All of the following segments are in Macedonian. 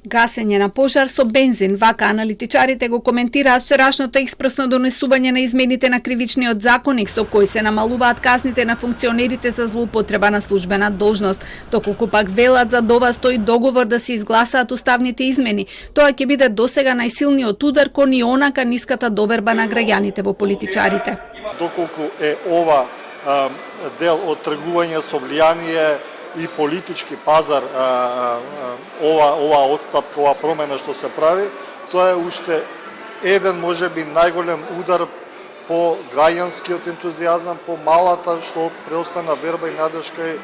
Гасење на пожар со бензин, вака аналитичарите го коментираат вчерашното експресно донесување на измените на кривичниот законник со кои се намалуваат казните на функционерите за злоупотреба на службена должност, доколку пак велат за ова стои договор да се изгласаат уставните измени. Тоа ќе биде досега најсилниот удар кон и онака ниската доверба на граѓаните во политичарите. Доколку е ова дел од тргување со влијание и политички пазар, ова отстапка, ова промена што се прави, тоа е уште еден можеби најголем удар по граѓанскиот ентузијазам, по малата што преостана верба и надеж кај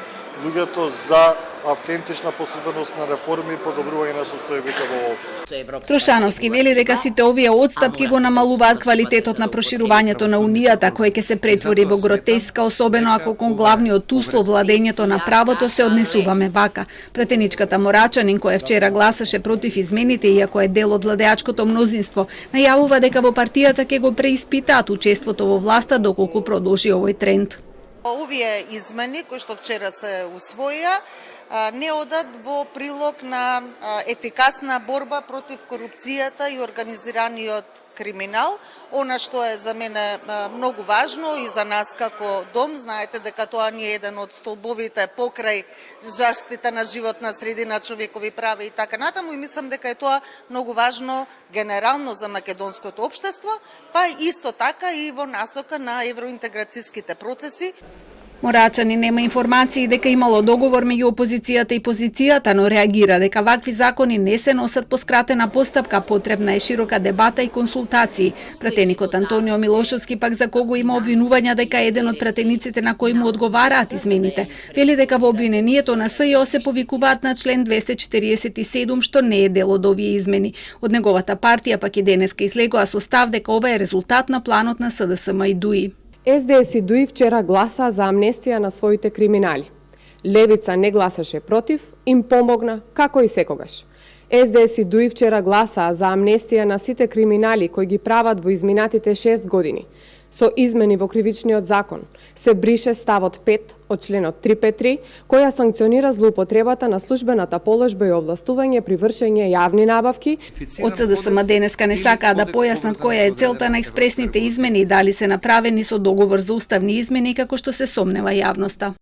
луѓето за автентична последовност на реформи и подобрување на состојбите во општеството. Трошановски вели дека сите овие отстапки го намалуваат квалитетот на проширувањето на Унијата, кој ќе се претвори во гротеска, особено ако кон главниот услов владењето на правото се однесуваме вака. Пратеничката Морачанин, која вчера гласаше против измените, иако е дел од владеачкото мнозинство, најавува дека во партијата ќе го преиспитаат учеството во власта доколку продолжи овој тренд. Овие измени кои што вчера се усвоија не одат во прилог на ефикасна борба против корупцијата и организираниот криминал. Она што е за мене многу важно и за нас како дом, знаете дека тоа ни е еден од столбовите покрај заштита на животна средина, човекови права и така натаму, и мислам дека е тоа многу важно генерално за македонското општество, па исто така и во насока на евроинтеграцијските процеси. Морачани нема информации дека имало договор меѓу опозицијата и позицијата, но реагира дека вакви закони не се носат по скратена постапка, потребна е широка дебата и консултации. Пратеникот Антонио Милошовски пак за кого има обвинувања дека еден од пратениците на кои му одговараат измените. Вели дека во обвинението на СЈО се повикуваат на член 247, што не е дел од овие измени. Од неговата партија пак и денеска излегоа со став дека ова е резултат на планот на СДСМ и ДУИ. СДС и ДУИ вчера гласаа за амнестија на своите криминали. Левица не гласаше против, им помогна, како и секогаш. СДС и ДУИ вчера гласаа за амнестија на сите криминали кои ги прават во изминатите 6 години. Со измени во кривичниот закон се брише ставот 5 од членот 353, која санкционира злоупотребата на службената положба и овластување при вршење јавни набавки. Од СДСМ денеска не сакаа да појаснат која е целта на експресните измени и дали се направени со договор за уставни измени како што се сомнева јавноста.